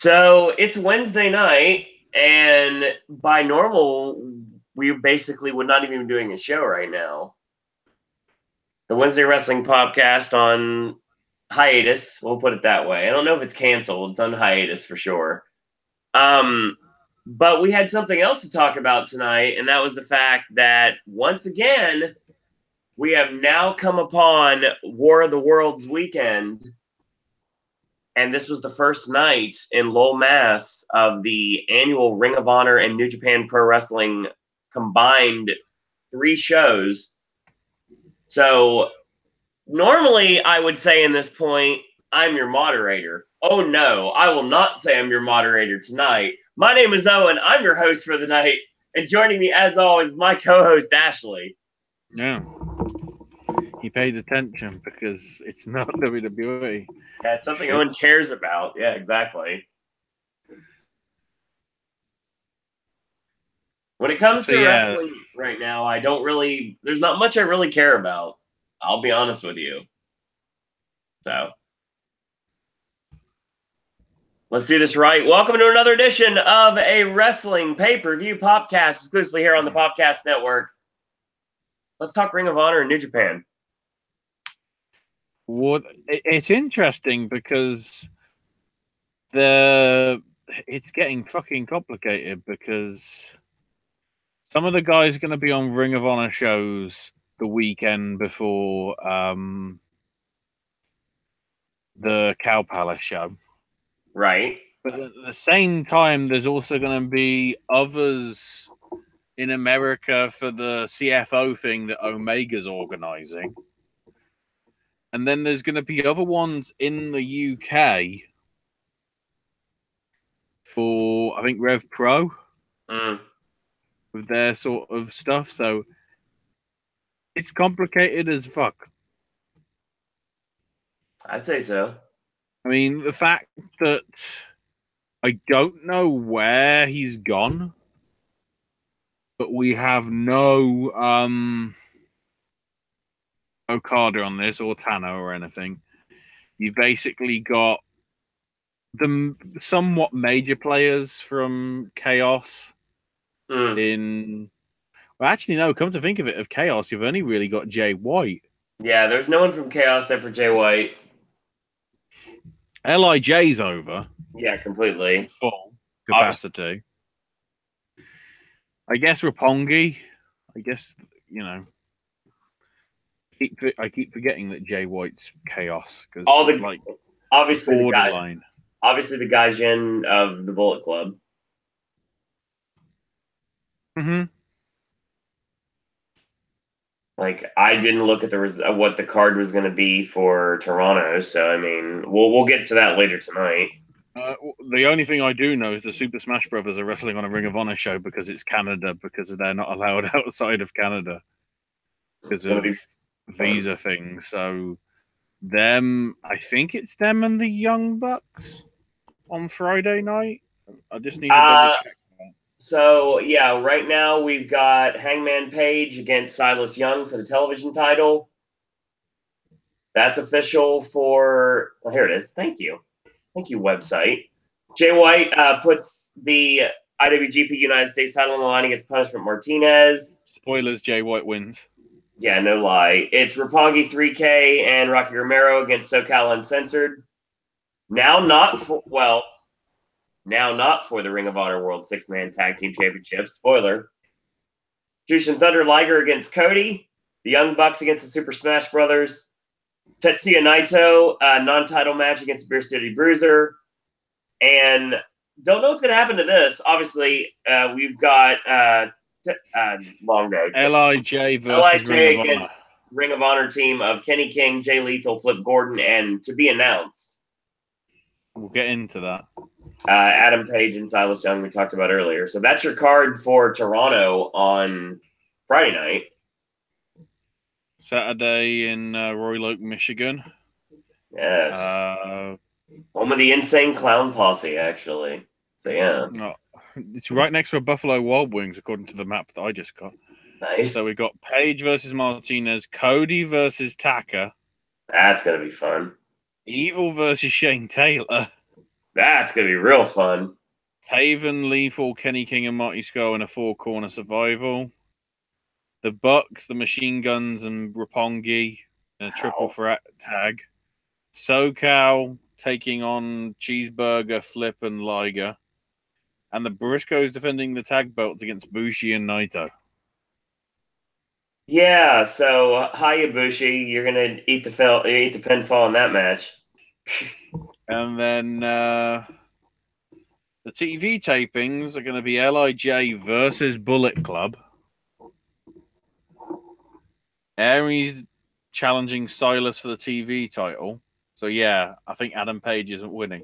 So it's Wednesday night, and by normal, we basically would not even be doing a show right now. The Wednesday Wrestling Podcast on hiatus, we'll put it that way. I don't know if it's canceled, it's on hiatus for sure. But we had something else to talk about tonight, and that was the fact that once again, we have now come upon War of the Worlds weekend. And this was the first night in Lowell, Mass of the annual Ring of Honor and New Japan Pro Wrestling combined 3 shows. So normally I would say in this point, I'm your moderator. Oh no, I will not say I'm your moderator tonight. My name is Owen. I'm your host for the night. And joining me as always, my co-host Ashley. Yeah. He paid attention because it's not WWE. Yeah, it's something no one cares about. Yeah, exactly. When it comes to wrestling right now, there's not much I really care about. I'll be honest with you. So, let's do this right. Welcome to another edition of a wrestling pay-per-view podcast exclusively here on the Popcast Network. Let's talk Ring of Honor and New Japan. It's interesting because it's getting fucking complicated because some of the guys are going to be on Ring of Honor shows the weekend before the Cow Palace show. Right. But at the same time, there's also going to be others in America for the CFO thing that Omega's organizing. And then there's going to be other ones in the UK for, I think, Rev Pro with their sort of stuff. So it's complicated as fuck. I'd say so. I mean, the fact that I don't know where he's gone, but we have no Okada on this or Tano or anything. You've basically got the somewhat major players from Chaos in... Well, actually, no, come to think of it, of Chaos, you've only really got Jay White. Yeah, there's no one from Chaos except for Jay White. LIJ's over. Yeah, completely. Full capacity. I guess Roppongi. I guess, you know... I keep forgetting that Jay White's Chaos because it's like obviously borderline. The Gaijin of the Bullet Club. Mm-hmm. Like, I didn't look at what the card was going to be for Toronto, so I mean, we'll get to that later tonight. The only thing I do know is the Super Smash Brothers are wrestling on a Ring of Honor show because it's Canada, because they're not allowed outside of Canada because of visa thing. So I think it's them and the Young Bucks on Friday night. I just need to double check that. So yeah, right now we've got Hangman Page against Silas Young for the television title. That's official for... Well, here it is. Thank you, website. Jay White puts the IWGP United States title on the line against Punishment Martinez. Spoilers: Jay White wins. Yeah, no lie. It's Roppongi 3K and Rocky Romero against SoCal Uncensored. Now not for the Ring of Honor World 6-Man Tag Team Championship. Spoiler. Jushin Thunder Liger against Cody. The Young Bucks against the Super Smash Brothers. Tetsuya Naito, non-title match against Beer City Bruiser. And don't know what's going to happen to this. Obviously, we've got... long note. LIJ versus Ring of Honor. Ring of Honor team of Kenny King, Jay Lethal, Flip Gordon, and to be announced. We'll get into that. Adam Page and Silas Young we talked about earlier. So that's your card for Toronto on Friday night. Saturday in Royal Oak, Michigan. Yes. Home of the Insane Clown Posse, actually. So yeah. No. It's right next to a Buffalo Wild Wings, according to the map that I just got. Nice. So we got Page versus Martinez, Cody versus Taka. That's going to be fun. Evil versus Shane Taylor. That's going to be real fun. Taven, Lethal, Kenny King, and Marty Skull in a 4-corner survival. The Bucks, the Machine Guns, and Roppongi in a triple threat tag. SoCal taking on Cheeseburger, Flip, and Liger. And the Briscoes defending the tag belts against Bushi and Naito. Yeah, so Hayabushi, you're gonna eat the pinfall in that match. And then the TV tapings are going to be LIJ versus Bullet Club. Aries challenging Silas for the TV title. So yeah, I think Adam Page isn't winning.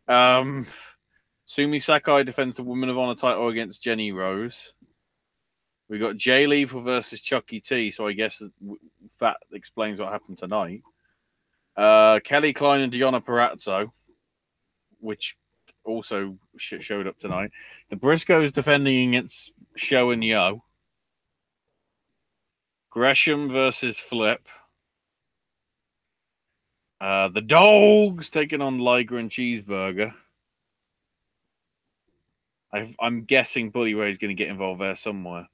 Sumi Sakai defends the Women of Honor title against Jenny Rose. We got Jay Lethal versus Chucky T. So I guess that explains what happened tonight. Kelly Klein and Deonna Purrazzo, which also showed up tonight. The Briscoes defending against Show and Yo. Gresham versus Flip. The Dogs taking on Liger and Cheeseburger. I'm guessing Bully Ray is going to get involved there somewhere.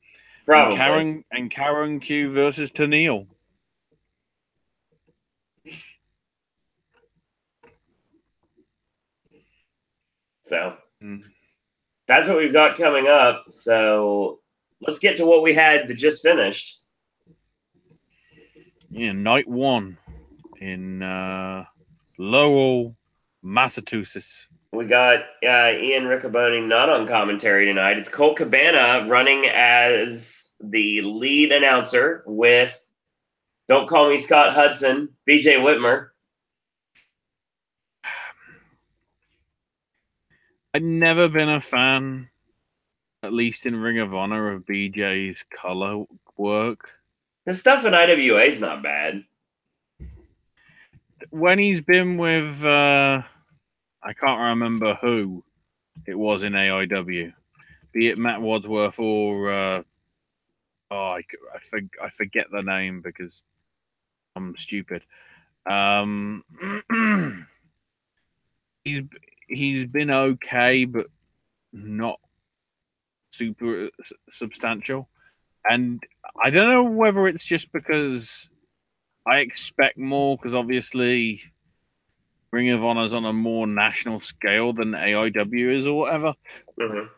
Probably. And Karen Q versus Tennille. So that's what we've got coming up. So let's get to what we had that just finished. Yeah, night 1 in Lowell, Massachusetts. We got Ian Riccoboni not on commentary tonight. It's Colt Cabana running as the lead announcer with Don't Call Me Scott Hudson, BJ Whitmer. I've never been a fan, at least in Ring of Honor, of BJ's color work. The stuff in IWA is not bad. When he's been with, I can't remember who it was in AIW, be it Matt Wadsworth or, I forget the name because I'm stupid. He's been okay, but not super substantial. And I don't know whether it's just because I expect more, because obviously Ring of Honor is on a more national scale than AIW is or whatever. Mm-hmm.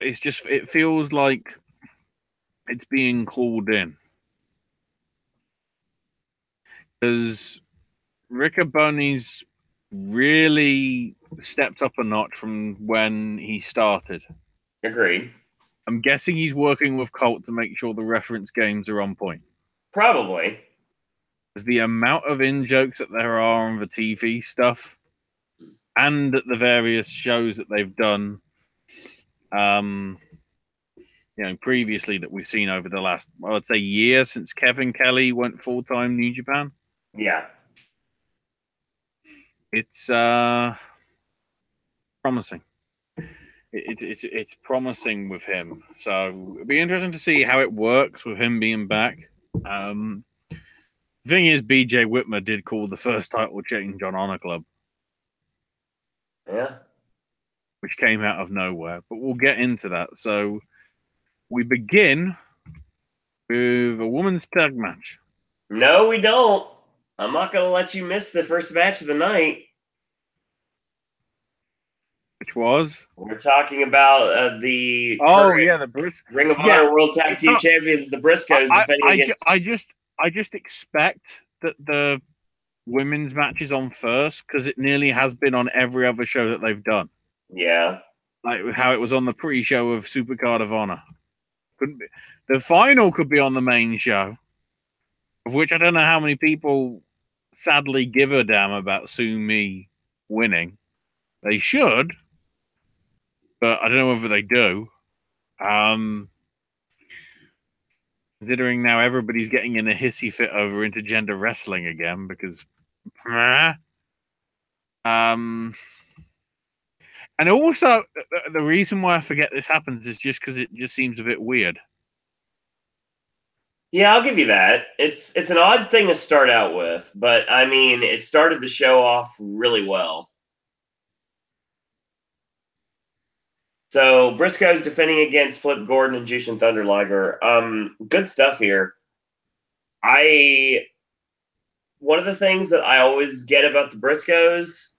It feels like it's being called in. Because Riccoboni's really stepped up a notch from when he started. Agreed. I'm guessing he's working with Colt to make sure the reference games are on point. Probably. Because the amount of in-jokes that there are on the TV stuff and at the various shows that they've done, previously that we've seen over the last, I would say, year since Kevin Kelly went full-time New Japan. Yeah. It's promising. It's promising with him. So it'll be interesting to see how it works with him being back. The thing is, BJ Whitmer did call the first title change on Honor Club. Yeah. Which came out of nowhere. But we'll get into that. So we begin with a women's tag match. No, we don't. I'm not going to let you miss the first match of the night. Which was? We're talking about the the Ring of Honor World Tag Team Champions, the Briscoes, defending against. I just expect that the women's match is on first because it nearly has been on every other show that they've done. Yeah, like how it was on the pre-show of Supercard of Honor. Couldn't be. The final could be on the main show, of which I don't know how many people sadly give a damn about Sumi winning. They should, but I don't know whether they do. Considering now everybody's getting in a hissy fit over intergender wrestling again because and also the reason why I forget this happens is just because it just seems a bit weird. Yeah, I'll give you that. It's an odd thing to start out with, but I mean, it started the show off really well. So Briscoe's defending against Flip Gordon and Jushin Thunder Liger. Good stuff here. One of the things that I always get about the Briscoes,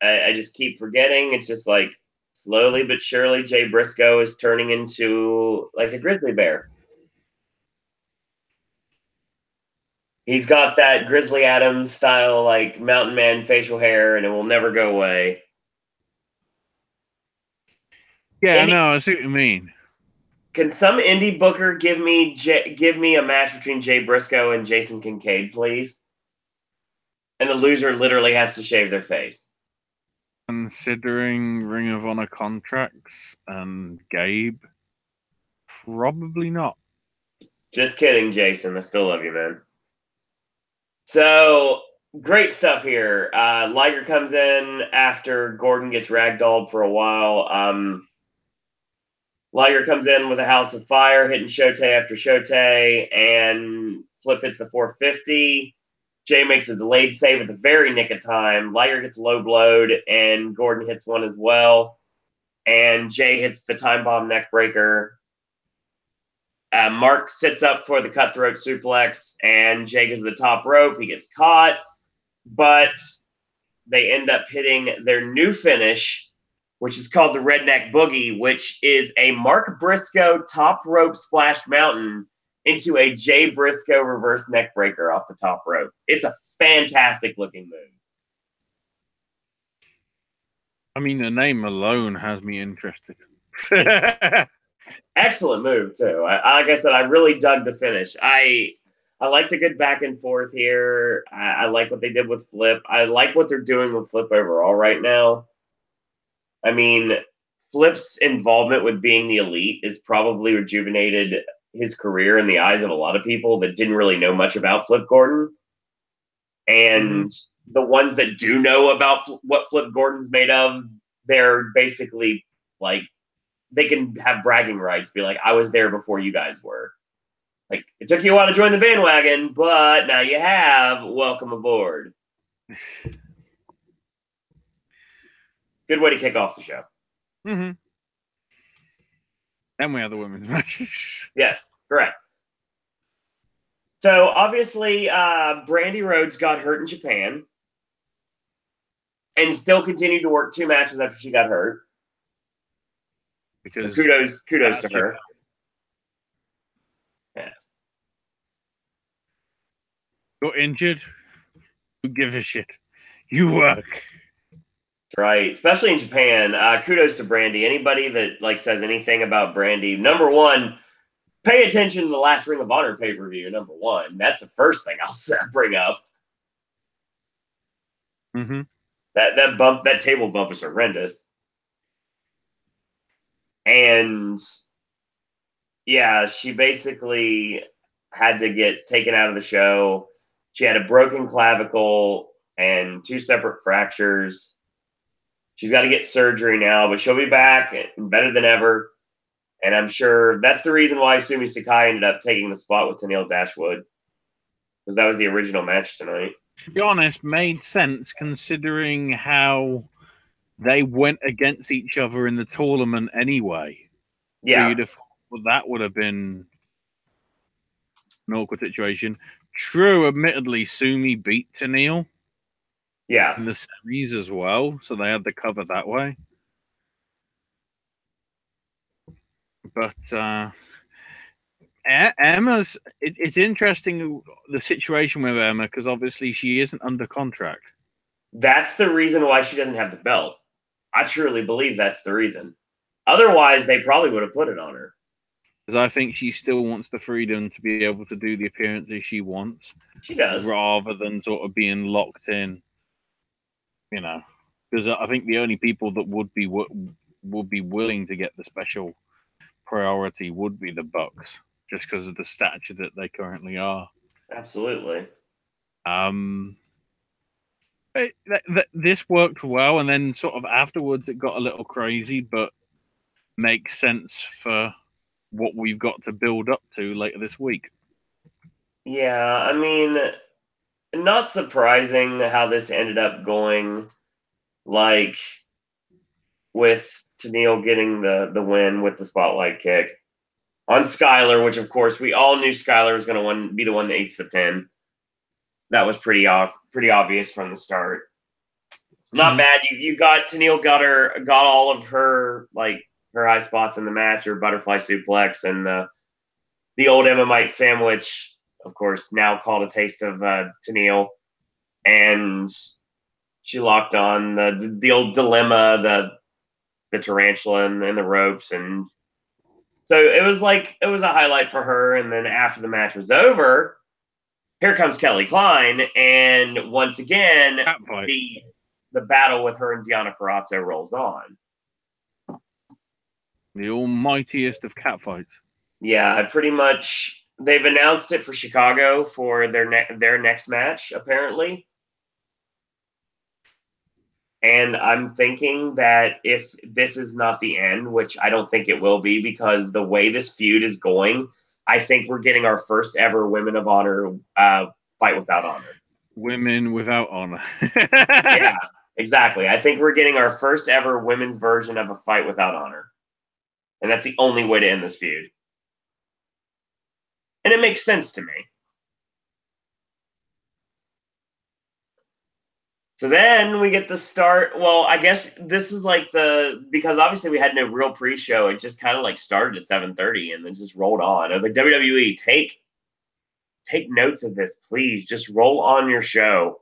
I just keep forgetting. It's just like slowly but surely, Jay Briscoe is turning into like a grizzly bear. He's got that Grizzly Adams style, like mountain man facial hair, and it will never go away. Yeah, I know. I see what you mean. Can some indie booker give me a match between Jay Briscoe and Jason Kincaid, please? And the loser literally has to shave their face. Considering Ring of Honor contracts and Gabe, probably not. Just kidding, Jason. I still love you, man. So great stuff here. Liger comes in after Gordon gets ragdolled for a while. Liger comes in with a House of Fire, hitting Shote after Shote, and Flip hits the 450. Jay makes a delayed save at the very nick of time. Liger gets low blowed, and Gordon hits one as well. And Jay hits the time bomb neck breaker. Mark sits up for the cutthroat suplex, and Jay goes to the top rope. He gets caught, but they end up hitting their new finish, which is called the Redneck Boogie, which is a Mark Briscoe top rope splash mountain into a Jay Briscoe reverse neck breaker off the top rope. It's a fantastic looking move. I mean, the name alone has me interested. Excellent move too. Like I said, I really dug the finish. I like the good back and forth here. I like what they did with Flip. I like what they're doing with Flip overall right now. I mean, Flip's involvement with being the elite is probably rejuvenated his career in the eyes of a lot of people that didn't really know much about Flip Gordon. And the ones that do know about what Flip Gordon's made of, they're basically like, they can have bragging rights, be like, I was there before you guys were. Like, it took you a while to join the bandwagon, but now you have. Welcome aboard. Good way to kick off the show. Mm-hmm. And we have the women's matches. Yes, correct. So, obviously, Brandy Rhodes got hurt in Japan and still continued to work 2 matches after she got hurt. Because so kudos to her. Yes. You're injured. Who gives a shit? You work. Right, especially in Japan. Kudos to Brandy. Anybody that says anything about Brandy, number one, pay attention to the last Ring of Honor pay-per-view. Number one, that's the first thing I'll bring up. Mm-hmm. That table bump is horrendous. And yeah, she basically had to get taken out of the show. She had a broken clavicle and 2 separate fractures. She's got to get surgery now, but she'll be back and better than ever. And I'm sure that's the reason why Sumi Sakai ended up taking the spot with Tenille Dashwood, because that was the original match tonight. To be honest, made sense considering how they went against each other in the tournament anyway. Yeah. So that would have been an awkward situation. True, admittedly, Sumi beat Tenille. Yeah. In the semis as well, so they had the cover that way. But Emma's, it's interesting the situation with Emma, because obviously she isn't under contract. That's the reason why she doesn't have the belt. I truly believe that's the reason. Otherwise, they probably would have put it on her. Because I think she still wants the freedom to be able to do the appearances she wants. She does. Rather than sort of being locked in. You know, because I think the only people that would be willing to get the special priority would be the Bucks, just because of the stature that they currently are. Absolutely. This worked well, and then sort of afterwards it got a little crazy, but makes sense for what we've got to build up to later this week. Yeah, I mean, not surprising how this ended up going, like with Tenille getting the win with the spotlight kick on Skylar, which of course we all knew Skylar was going to be the one that eats the pin. That was pretty obvious from the start. Not bad. You got Tenille got all of her her high spots in the match, her butterfly suplex and the old Emma sandwich, of course, now called a taste of Tenille, and she locked on the old dilemma, the tarantula and the ropes, and so it was a highlight for her. And then after the match was over, here comes Kelly Klein, and once again the battle with her and Deonna Purrazzo rolls on. The almightiest of catfights. Yeah, pretty much. They've announced it for Chicago for their next match, apparently. And I'm thinking that if this is not the end, which I don't think it will be, because the way this feud is going, I think we're getting our first ever Women of Honor fight without honor. Women without honor. Yeah, exactly. I think we're getting our first ever women's version of a fight without honor. And that's the only way to end this feud. And it makes sense to me. So then we get the start. Well, I guess this is because obviously we had no real pre-show. It just kind of started at 7:30 and then just rolled on. I was like, WWE, take notes of this, please. Just roll on your show.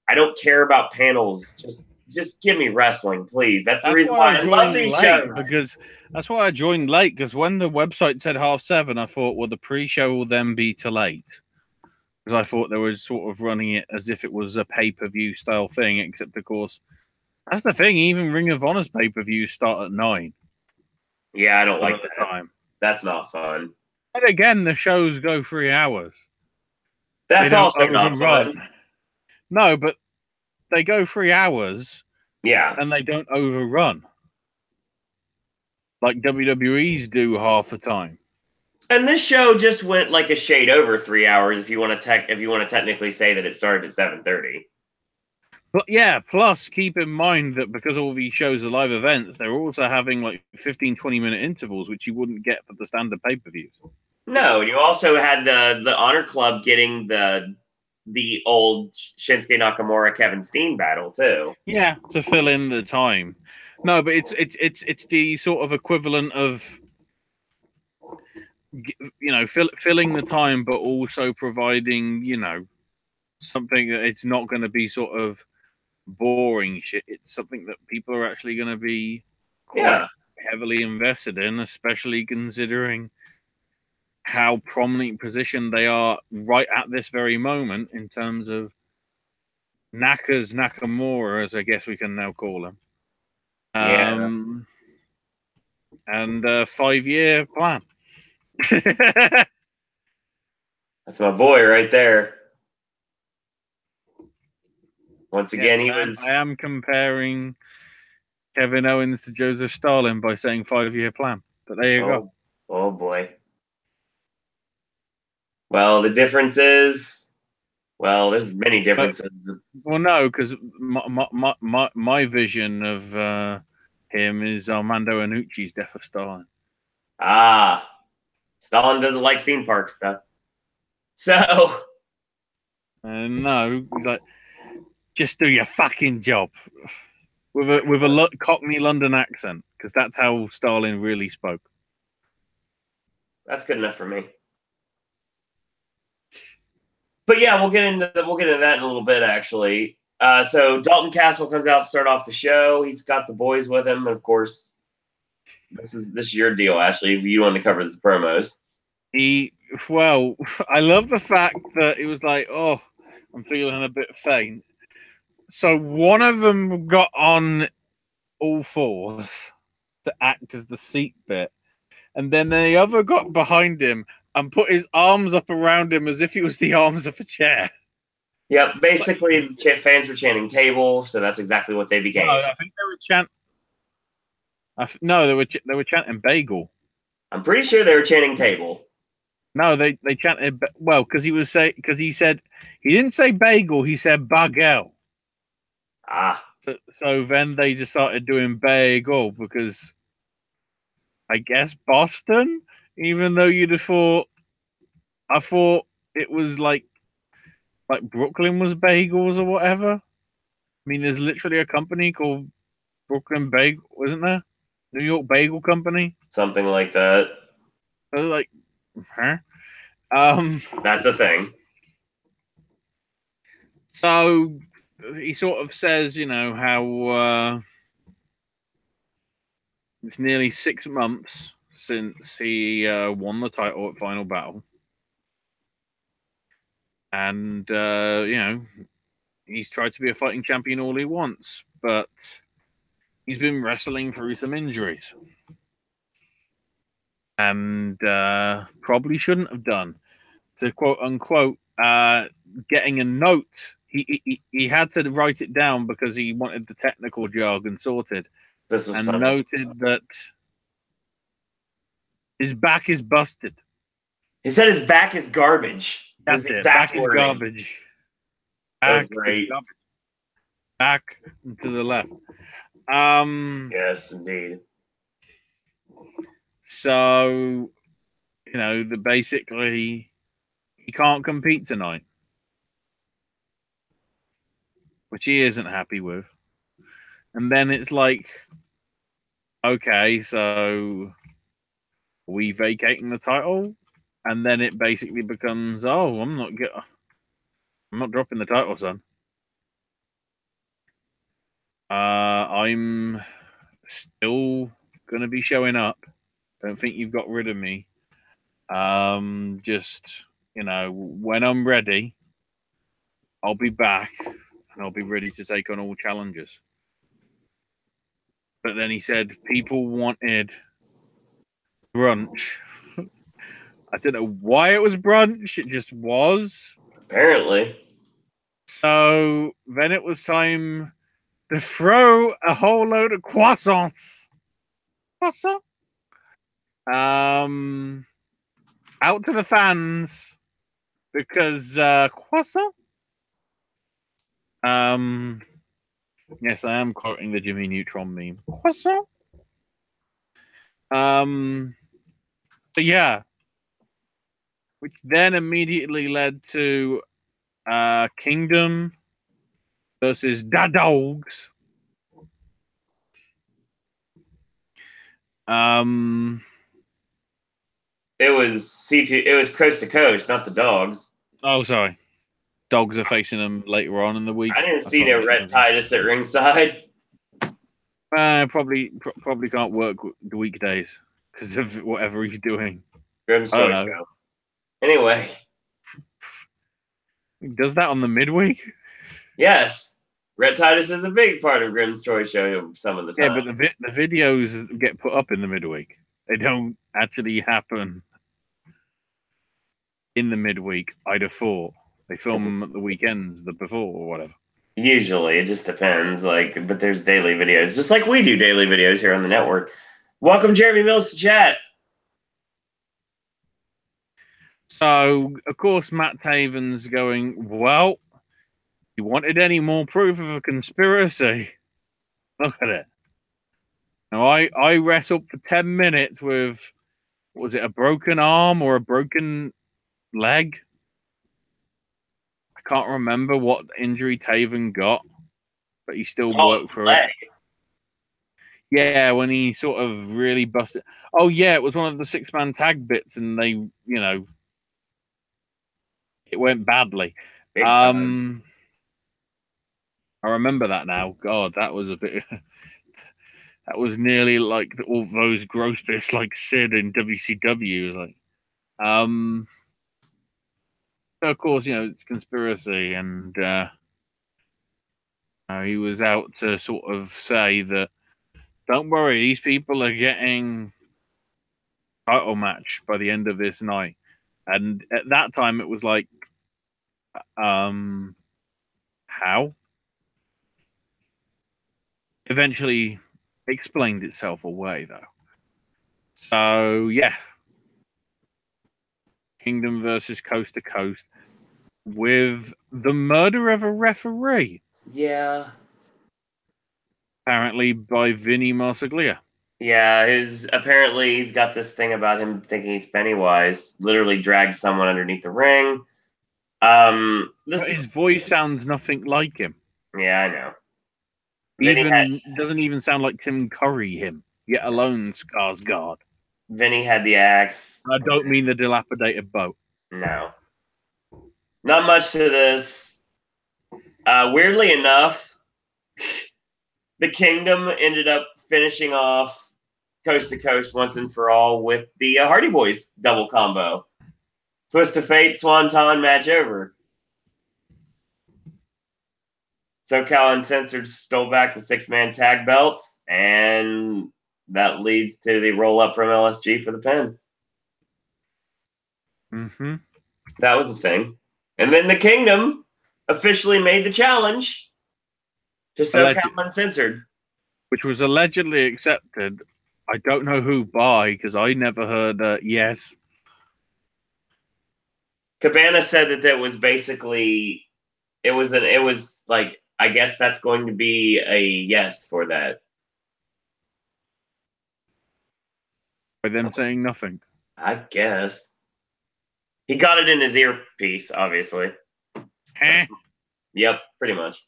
I don't care about panels. Just give me wrestling, please. That's the reason why I love these shows. Because that's why I joined late. Because when the website said 7:30, I thought, well, the pre-show will then be too late. Because I thought they were sort of running it as if it was a pay-per-view style thing. Except, of course, that's the thing. Even Ring of Honor's pay-per-views start at 9. Yeah, I don't like the that. time. That's not fun. And again, the shows go 3 hours. That's also not fun. No, but they go 3 hours. Yeah. And they don't overrun. Like WWE's do half the time. And this show just went like a shade over 3 hours if you want to technically say that it started at 7:30. But yeah, plus keep in mind that because all these shows are live events, they're also having 15-20 minute intervals, which you wouldn't get for the standard pay-per-views. No, and you also had the Honor Club getting the old Shinsuke Nakamura Kevin Steen battle too. Yeah, to fill in the time. No, but it's the sort of equivalent of filling the time, but also providing something that it's not going to be sort of boring shit. It's something that people are actually going to be quite heavily invested in, especially considering how prominent position they are right at this very moment in terms of Nakamura, as I guess we can now call him. And a 5-year plan. That's my boy right there. Once again, I am comparing Kevin Owens to Joseph Stalin by saying 5-year plan. But there you go. Oh boy. Well, the difference is, there's many differences. Well, no, because my vision of him is Armando Iannucci's Death of Stalin. Ah, Stalin doesn't like theme park stuff. So. No, he's like, just do your fucking job with a Cockney London accent, because that's how Stalin really spoke. That's good enough for me. But yeah, we'll get into that in a little bit, actually. So Dalton Castle comes out to start off the show. He's got the boys with him, and of course, this is your deal, Ashley. You want to cover the promos. I love the fact that it was like, oh, I'm feeling a bit faint. So one of them got on all fours to act as the seat bit, and then the other got behind him and put his arms up around him as if it was the arms of a chair. Yep, basically, fans were chanting table, so that's exactly what they became. No, I think they were chanting. No, they were chanting bagel. I'm pretty sure they were chanting table. No, they chanted because he said he didn't say bagel, he said bagel. Ah, So then they just started doing bagel because I guess Boston, even though you'd have thought, I thought it was like Brooklyn was bagels or whatever. I mean, there's literally a company called Brooklyn Bagel, wasn't there? New York Bagel Company. Something like that. I was like, huh? That's a thing. So he sort of says, how it's nearly 6 months since he won the title at Final Battle. And, he's tried to be a fighting champion all he wants, but he's been wrestling through some injuries. And probably shouldn't have done. To quote unquote, getting a note. He had to write it down because he wanted the technical jargon sorted. This was and funny. Noted that his back is busted. He said his back is garbage. That's it. Back is garbage. Back is garbage. Back to the left. Yes, indeed. So, basically he can't compete tonight, which he isn't happy with. And then it's like, okay, so are we vacating the title? And then it basically becomes, oh, I'm not dropping the title, son. I'm still gonna be showing up. Don't think you've got rid of me. Just when I'm ready, I'll be back and I'll be ready to take on all challenges. But then he said people wanted brunch. I don't know why it was brunch. It just was. Apparently. So then it was time to throw a whole load of croissants. Croissant? Out to the fans because croissant. Yes, I am quoting the Jimmy Neutron meme. Croissant. But yeah, which then immediately led to Kingdom versus Da Dogs. It was C2. It was coast to coast, not the Dogs. Oh, sorry. Dogs are facing them later on in the week. I didn't see no Rhett Titus at ringside. Probably can't work the weekdays because of whatever he's doing. Grim's Toy Show. Anyway. He does that on the midweek? Yes. Rhett Titus is a big part of Grim's Toy Show some of the time. Yeah, but the videos get put up in the midweek. They don't actually happen in the midweek, I'd have thought. They film them at the weekends, the before or whatever. Usually, it just depends. But there's daily videos, just like we do daily videos here on the network. Welcome, Jeremy Mills, to chat. So, of course, Matt Taven's going, well, you wanted any more proof of a conspiracy? Look at it. Now, I wrestled for 10 minutes with, was it a broken arm or a broken leg? I can't remember what injury Taven got, but he still worked for it. Yeah, when he sort of really busted. Oh, yeah, it was one of the 6-man tag bits, and they, it went badly. I remember that now. God, that was a bit. That was nearly like all those gross bits, like Sid in WCW. Like, so of course, it's conspiracy, and he was out to sort of say that, don't worry, these people are getting title match by the end of this night. And at that time, it was like, how? Eventually explained itself away, though. So, yeah. Kingdom versus Coast to Coast with the murder of a referee. Yeah. Apparently by Vinny Marsaglia. Yeah, apparently he's got this thing about him thinking he's Pennywise. Literally drags someone underneath the ring. But his voice sounds nothing like him. Yeah, I know. Doesn't even sound like Tim Curry him, yet alone Skarsgård. Vinny had the axe. I don't mean the dilapidated boat. No. Not much to this. Weirdly enough, the Kingdom ended up finishing off Coast to Coast once and for all with the Hardy Boys double combo. Twist of Fate, Swanton, match over. SoCal Uncensored stole back the 6-man tag belt, and that leads to the roll-up from LSG for the pin. Mm-hmm. That was the thing. And then the Kingdom officially made the challenge to SoCal Uncensored. Which was allegedly accepted. I don't know who by, because I never heard yes. Cabana said that was basically, it was like, I guess that's going to be a yes for that. By them saying nothing. I guess. He got it in his earpiece, obviously. Yep, pretty much.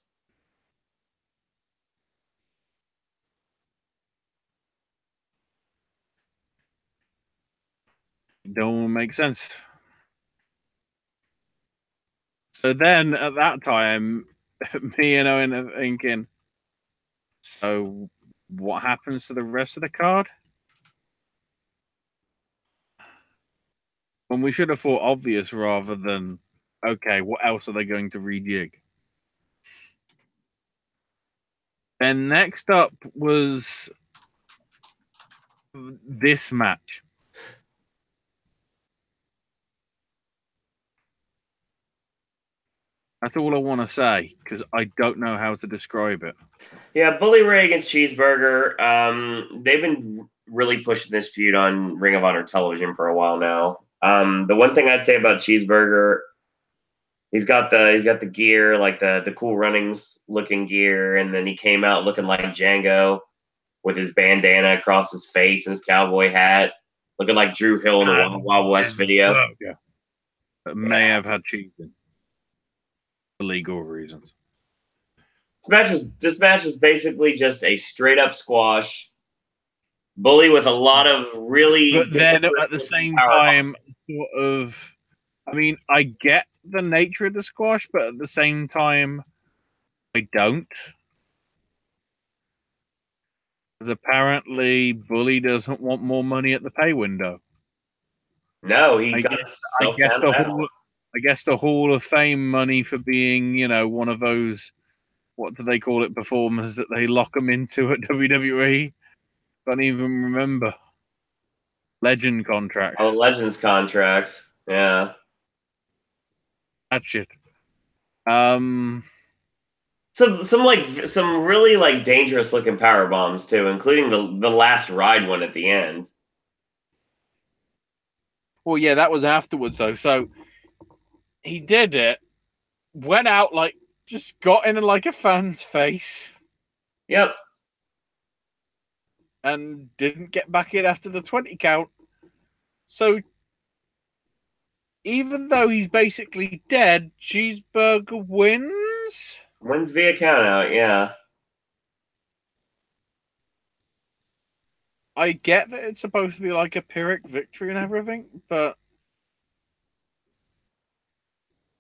Don't make sense. So then at that time, me and Owen are thinking, so what happens to the rest of the card? When we should have thought obvious rather than, okay, what else are they going to rejig? Then next up was this match. That's all I want to say, because I don't know how to describe it. Yeah, Bully Ray against Cheeseburger. They've been really pushing this feud on Ring of Honor television for a while now. The one thing I'd say about Cheeseburger, he's got the gear, like the Cool Runnings looking gear, and then he came out looking like Django with his bandana across his face and his cowboy hat, looking like Drew Hill in the Wild Wild West video. Yeah. But may have had cheese in for legal reasons. This match is basically just a straight up squash. Bully with a lot of really. But then at the same time, sort of, I mean, I get the nature of the squash, but at the same time, I don't. Because apparently, Bully doesn't want more money at the pay window. No, I guess the Hall of Fame money for being, one of those, what do they call it, performers that they lock them into at WWE? Don't even remember. Legend contracts. Oh, Legends contracts. Yeah. That shit. Some really like dangerous looking power bombs too, including the last ride one at the end. Well, yeah, that was afterwards though. So he did it, went out just got in like a fan's face. Yep. And didn't get back in after the 20 count. So even though he's basically dead, Cheeseburger wins? Wins via countout, yeah. I get that it's supposed to be like a Pyrrhic victory and everything, but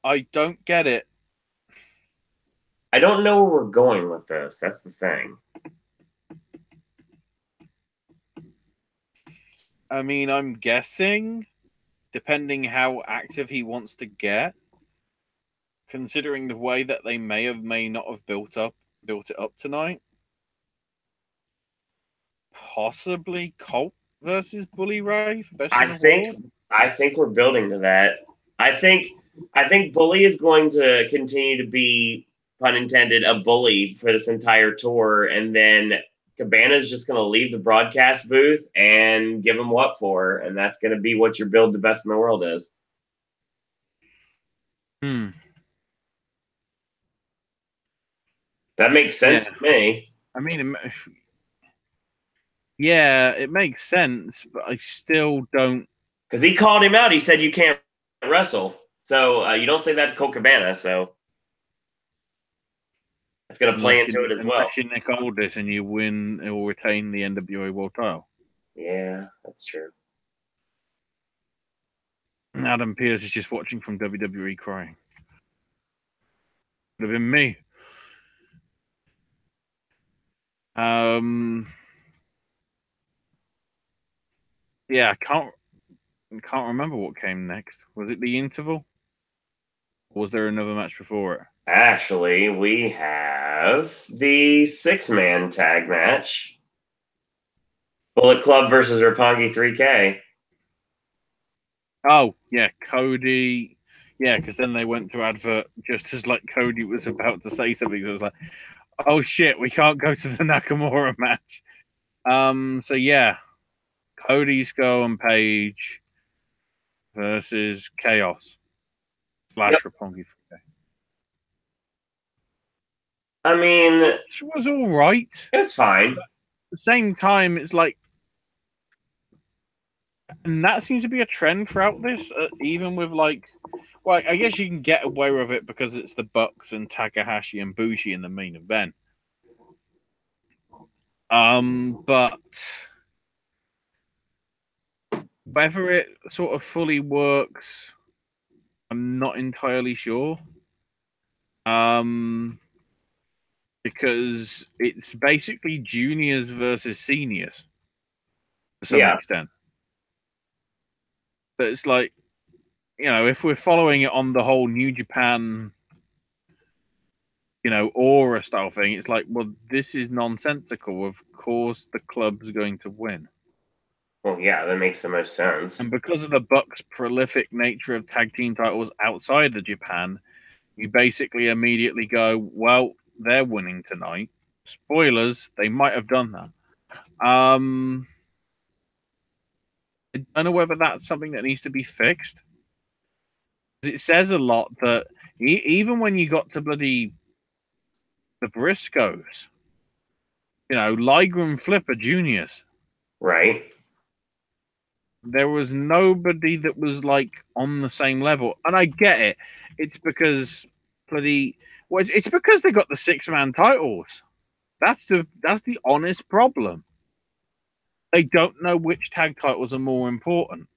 I don't get it. I don't know where we're going with this. That's the thing. I mean, I'm guessing, depending how active he wants to get, considering the way that they may not have built it up tonight. Possibly Colt versus Bully Ray for best in the world. I think we're building to that. I think Bully is going to continue to be, pun intended, a bully for this entire tour, and then Cabana's just going to leave the broadcast booth and give him what for, and that's going to be what your build the best in the world is. That makes sense to me. I mean, yeah, it makes sense, but I still don't. Because he called him out. He said you can't wrestle. So you don't say that to Colt Cabana. So that's going to play into it as well. Unless you're Nick Aldis and you win or retain the NWA World Title. Yeah, that's true. Adam Pearce is just watching from WWE crying. Could have been me. Yeah, I can't remember what came next. Was it the interval? Or was there another match before it? Actually, we have the 6-man tag match. Bullet Club versus Roppongi 3K. Oh, yeah, Cody. Yeah, because then they went to advert just as like Cody was about to say something. So it was like, oh shit, we can't go to the Nakamura match. So yeah, Cody, Skull, and Page versus Chaos / Roppongi 3K. I mean, Which was all right. it was fine. At the same time, it's like, and that seems to be a trend throughout this, even with like, well, I guess you can get away with it because it's the Bucks and Takahashi and Bushi in the main event. But whether it sort of fully works, I'm not entirely sure. Because it's basically juniors versus seniors to some extent. But it's like, you know, if we're following it on the whole New Japan, you know, aura style thing, it's like, well, this is nonsensical. Of course, the club's going to win. Well, yeah, that makes the most sense. And because of the Bucks' prolific nature of tag team titles outside of Japan, you basically immediately go, well, they're winning tonight. Spoilers, they might have done that. I don't know whether that's something that needs to be fixed. It says a lot that even when you got to bloody the Briscoes, you know, Liger and Flipper juniors, right? There was nobody that was like on the same level, and I get it. It's because it's because they got the 6-man titles. That's the honest problem. They don't know which tag titles are more important.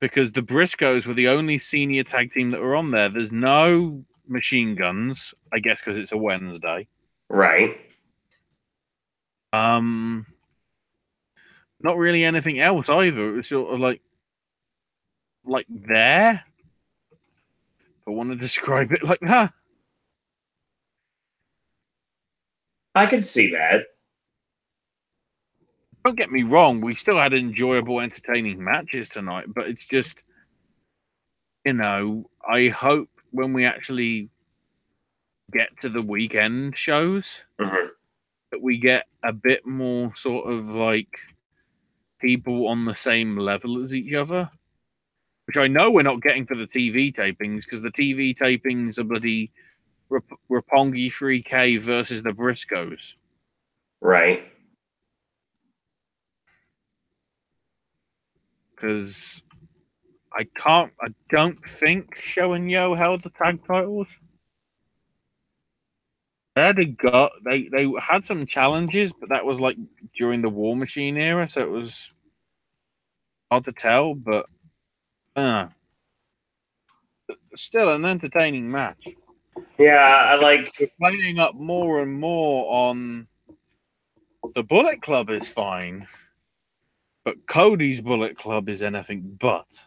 Because the Briscoes were the only senior tag team that were on there. There's no Machine Guns, I guess, because it's a Wednesday. Right. Not really anything else either. It was sort of like there. If I want to describe it like that. I could see that. Don't get me wrong, we still had enjoyable, entertaining matches tonight, but it's just, you know, I hope when we actually get to the weekend shows that we get a bit more sort of like people on the same level as each other, which I know we're not getting for the TV tapings because the TV tapings are bloody Roppongi 3K versus the Briscoes. Right. Because I don't think Show and Yo held the tag titles. They had some challenges, but that was like during the War Machine era, so it was hard to tell, but still an entertaining match. Yeah, I like playing up more and more on the Bullet Club is fine, but Cody's Bullet Club is anything but.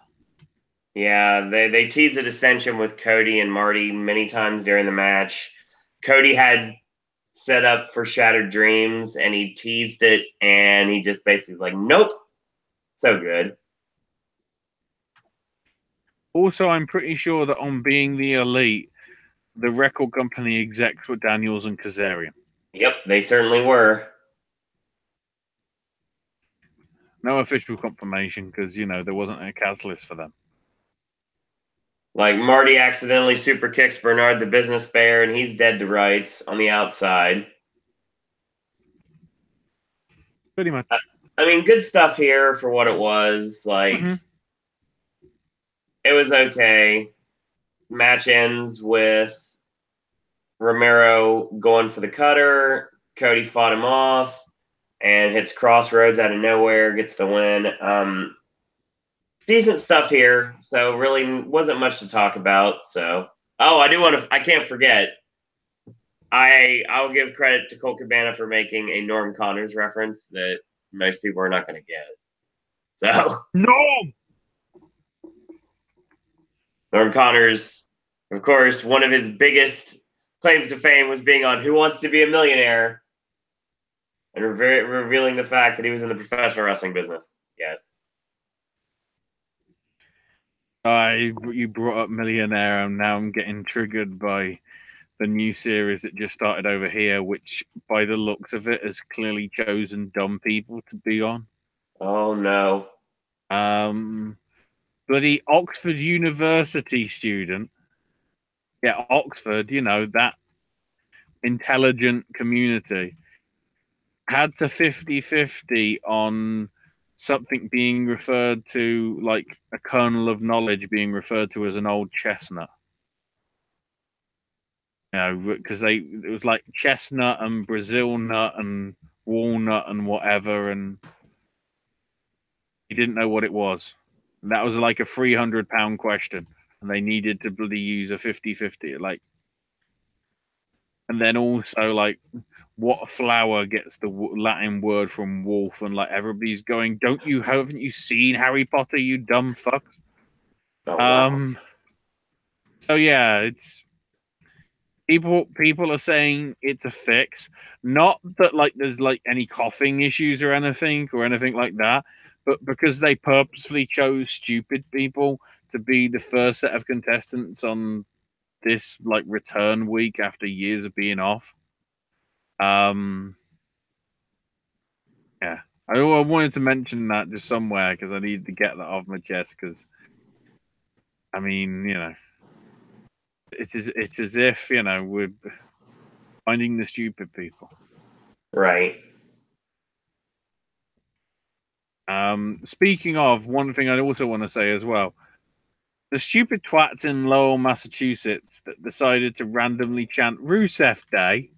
Yeah, they teased the dissension with Cody and Marty many times during the match. Cody had set up for Shattered Dreams, and he teased it, and he just basically like, nope. So good. Also, I'm pretty sure that on Being the Elite, the record company execs were Daniels and Kazarian. Yep, they certainly were. No official confirmation because, you know, there wasn't a cast list for them. Like Marty accidentally super kicks Bernard the business bear, and he's dead to rights on the outside. Pretty much. I mean, good stuff here for what it was. Like, It was okay. Match ends with Romero going for the cutter. Cody fought him off and hits Crossroads out of nowhere, gets the win. Decent stuff here. So really wasn't much to talk about. So, I can't forget. I'll give credit to Colt Cabana for making a Norm Connors reference that most people are not going to get. So Norm Connors, of course, one of his biggest claims to fame was being on Who Wants to Be a Millionaire and revealing the fact that he was in the professional wrestling business. Yes. You brought up Millionaire, and now I'm getting triggered by the new series that just started over here, which, by the looks of it, has clearly chosen dumb people to be on. Oh no. Bloody Oxford University student. Yeah, Oxford, that intelligent community had to 50-50 on something being referred to, like a kernel of knowledge being referred to as an old chestnut. Because it was like chestnut and Brazil nut and walnut and whatever, and he didn't know what it was. And that was like a £300 question, and they needed to bloody use a 50-50. And then also, like, what flower gets the Latin word from wolf, and like everybody's going, haven't you seen Harry Potter, you dumb fucks? Oh, wow. So yeah, it's people are saying it's a fix. Not that like there's like any coughing issues or anything like that, but because they purposefully chose stupid people to be the first set of contestants on this like return week after years of being off. Yeah, I wanted to mention that just somewhere because I needed to get that off my chest. Because I mean, it's as if we're finding the stupid people. Right. Speaking of, one thing I also want to say as well: the stupid twats in Lowell, Massachusetts, that decided to randomly chant Rusev Day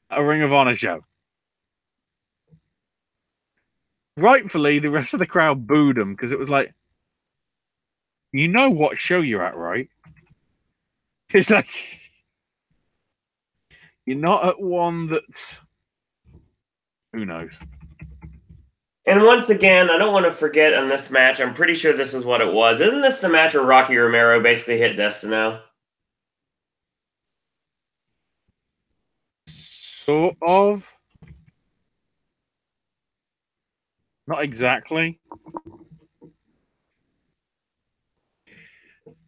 at a Ring of Honor show. Rightfully, the rest of the crowd booed them because it was like, you know what show you're at, right? It's like, you're not at one that's, who knows. And once again, I don't want to forget on this match, I'm pretty sure this is what it was. Isn't this the match where Rocky Romero basically hit Destino? Sort of. Not exactly.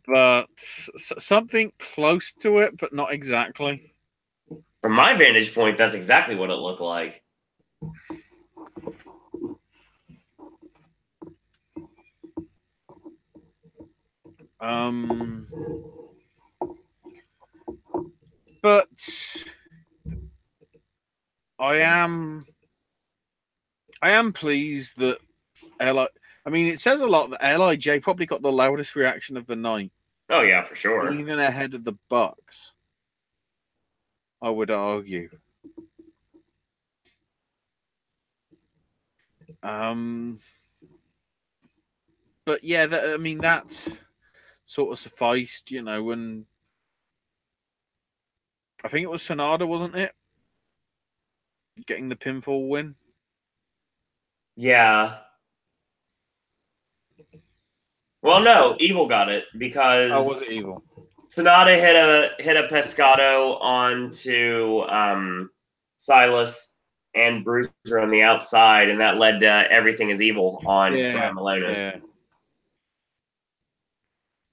But something close to it, but not exactly. From my vantage point, that's exactly what it looked like. But I am pleased that I mean, it says a lot that LIJ probably got the loudest reaction of the night. Oh yeah, for sure. Even ahead of the Bucks, I would argue. But yeah, that sort of sufficed, when I think it was Sonata, wasn't it? Getting the pinfall win. Yeah. Well, no, Evil got it because was it Evil? Sonata hit a pescado onto Silas and Brewster on the outside, and that led to Everything is Evil on Brian Malonis. Yeah.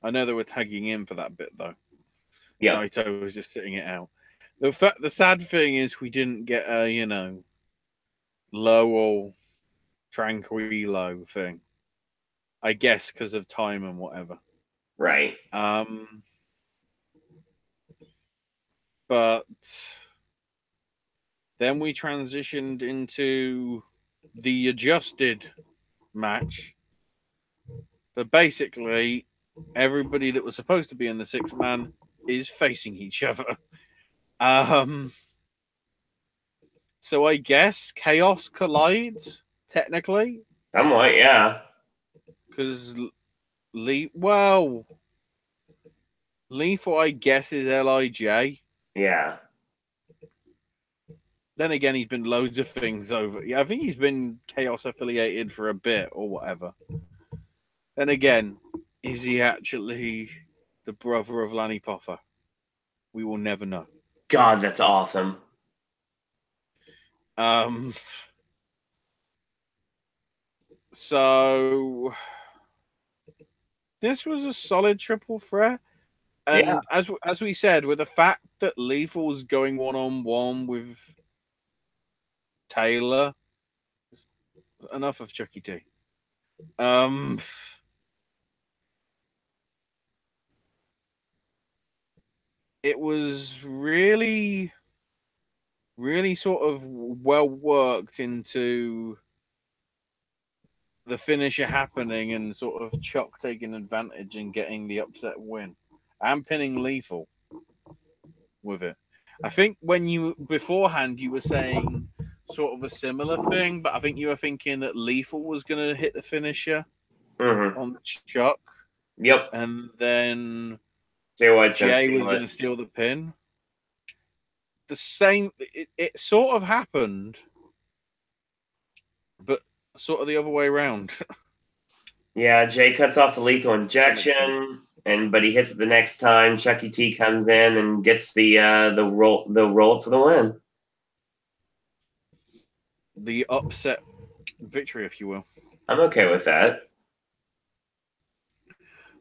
I know they were tagging in for that bit though. Yeah. Naito was just sitting it out. The sad thing is we didn't get a Lowell Tranquilo thing. I guess because of time and whatever. Right. But then we transitioned into the adjusted match. But basically, everybody that was supposed to be in the 6-man is facing each other. So I guess Chaos collides, technically. Somewhat, yeah. Because Lethal, I guess, is LIJ. Yeah. Then again, he's been loads of things over. Yeah, I think he's been Chaos affiliated for a bit or whatever. Then again, is he actually the brother of Lanny Poffer? We will never know. God, that's awesome. So this was a solid triple threat. And as we said, with the fact that Lethal's going 1-on-1 with Taylor, enough of Chucky T. It was really, really sort of well worked into the finisher happening and sort of Chuck taking advantage and getting the upset win and pinning Lethal with it. I think when you beforehand you were saying sort of a similar thing, but I think you were thinking that Lethal was going to hit the finisher on Chuck. Yep. And then Jay was going to steal the pin. The same, it sort of happened, but sort of the other way around. Yeah, Jay cuts off the lethal injection, but he hits it the next time. Chucky T comes in and gets the roll up for the win. The upset victory, if you will. I'm okay with that.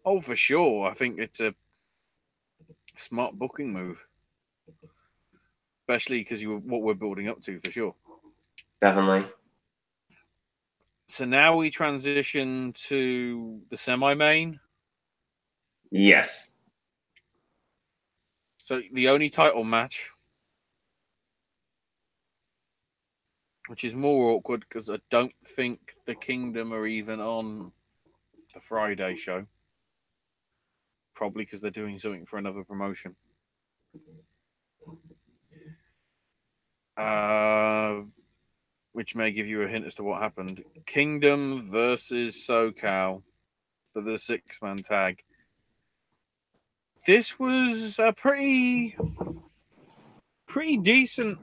Oh, for sure. I think it's a smart booking move, especially because what we're building up to, for sure. Definitely. So now we transition to the semi-main. Yes. So the only title match, which is more awkward because I don't think the Kingdom are even on the Friday show. Probably because they're doing something for another promotion. Which may give you a hint as to what happened. Kingdom versus SoCal for the 6-man tag. This was a pretty decent.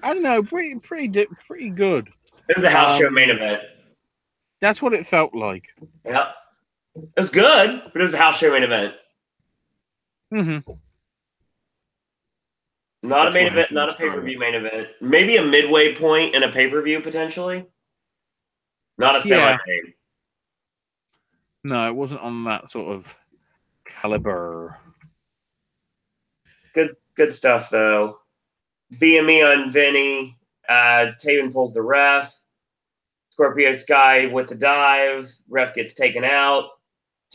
I don't know, pretty good. It was a house show main event. That's what it felt like. Yeah, it was good, but it was a house show main event. Mm-hmm. Not a main event, not a pay-per-view main event. Maybe a midway point in a pay-per-view potentially. Not a semi-main. No, it wasn't on that sort of caliber. Good stuff though. BME on Vinny. Taven pulls the ref. Scorpio Sky with the dive. Ref gets taken out.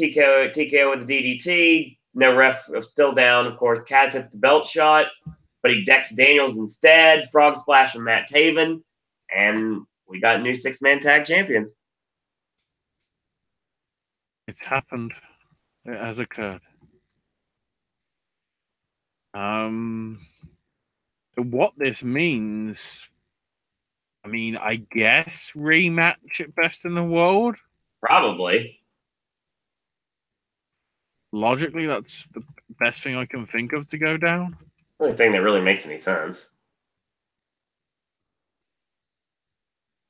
TKO with the DDT. No ref still down. Of course, Kaz hits the belt shot, but he decks Daniels instead. Frog splash from Matt Taven. And we got new 6-man tag champions. It's happened. It has occurred. What this means, I mean, I guess rematch at Best in the World? Probably. Logically, that's the best thing I can think of to go down. The only thing that really makes any sense.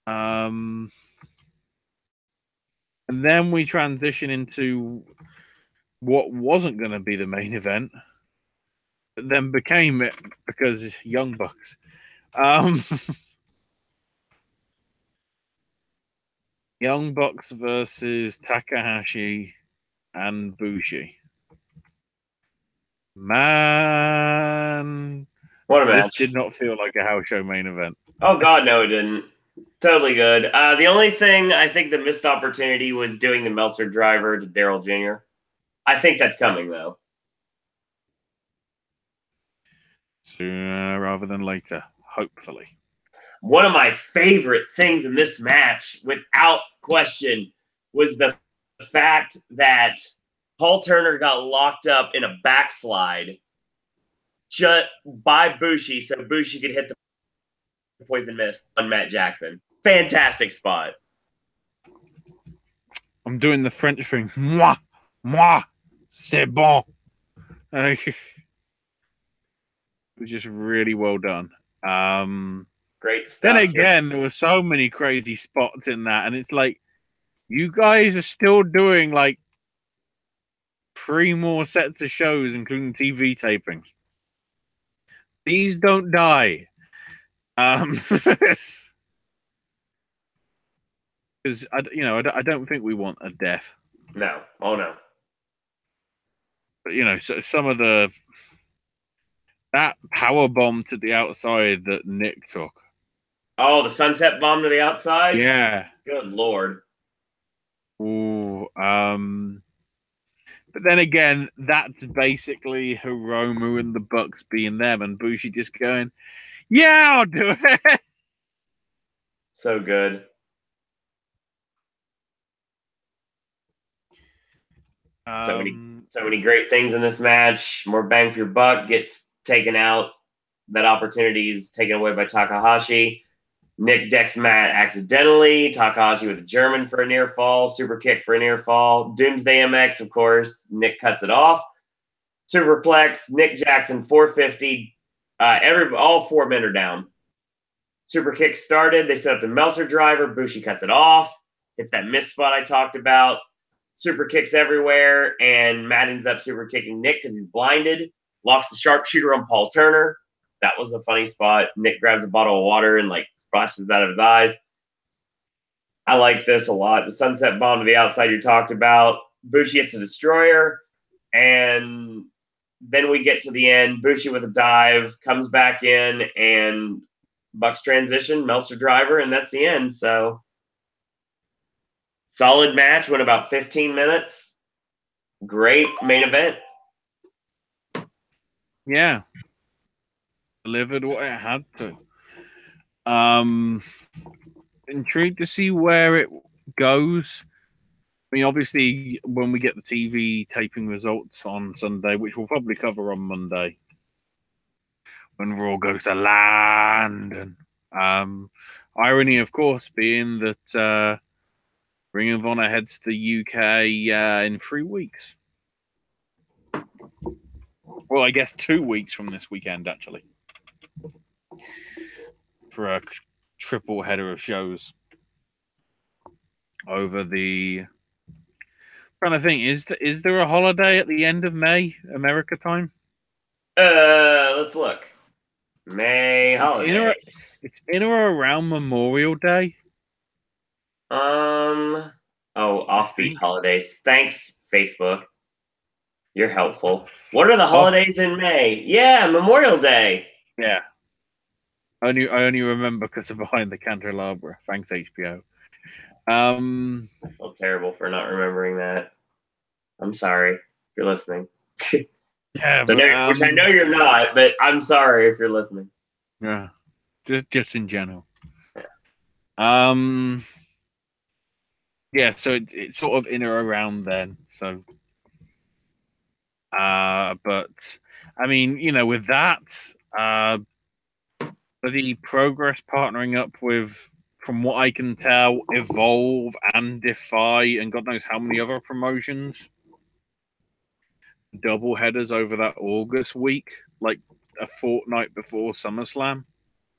And then we transition into what wasn't going to be the main event, but then became it because Young Bucks. Young Bucks versus Takahashi and Bushi. Man, what a match. This did not feel like a house show main event. Oh, God, no, it didn't. Totally good. The only thing I think the missed opportunity was doing the Meltzer driver to Daryl Jr. I think that's coming, though. Sooner rather than later, hopefully. One of my favorite things in this match, without question, was the fact that Paul Turner got locked up in a backslide just by Bushi so Bushi could hit the poison mist on Matt Jackson. Fantastic spot. I'm doing the French thing. Moi, c'est bon. It was just really well done. Great stuff. Then again, there were so many crazy spots in that, and it's like, you guys are still doing like 3 more sets of shows, including TV tapings. Please don't die. Because I don't think we want a death. No. Oh no. But so some of that power bomb to the outside that Nick took. Oh, the sunset bomb to the outside? Yeah. Good Lord. Ooh, but then again, that's basically Hiromu and the Bucks being them, and Bushi just going, "Yeah, I'll do it." So good. So many great things in this match. More bang for your buck. Gets taken out. That opportunity is taken away by Takahashi. Nick decks Matt accidentally. Takahashi with a German for a near fall. Super kick for a near fall. Doomsday MX, of course. Nick cuts it off. Superplex. Nick Jackson 450. All 4 men are down. Super kick started. They set up the Meltzer driver. Bushi cuts it off. It's that miss spot I talked about. Super kicks everywhere, and Matt ends up super kicking Nick because he's blinded. Locks the sharpshooter on Paul Turner. That was a funny spot. Nick grabs a bottle of water and splashes out of his eyes. I like this a lot. The sunset bomb to the outside you talked about. Bushi hits the destroyer, and then we get to the end. Bushi with a dive comes back in, and Bucks transition, Meltzer driver, and that's the end. So solid match. Went about 15 minutes. Great main event. Yeah. Delivered what it had to. Intrigued to see where it goes. I mean, obviously, when we get the TV taping results on Sunday, which we'll probably cover on Monday, when Raw goes to London. Irony, of course, being that Ring of Honor heads to the UK in 3 weeks. Well, I guess 2 weeks from this weekend, actually, for a triple header of shows over the. I'm trying to think, is there a holiday at the end of May, America time? Let's look. May holiday. It's in or around Memorial Day. Offbeat holidays. Thanks, Facebook. You're helpful. What are the holidays in May? Yeah, Memorial Day. Yeah. I only remember because of Behind the Candelabra. Thanks, HBO. I feel terrible for not remembering that. I'm sorry if you're listening. Yeah, which I know you're not, but I'm sorry if you're listening. Yeah, just in general. Yeah. Yeah, so it's sort of in or around then. So, but I mean, with that, the Progress partnering up with, from what I can tell, Evolve and Defy, and God knows how many other promotions. Double headers over that August week, like a fortnight before SummerSlam.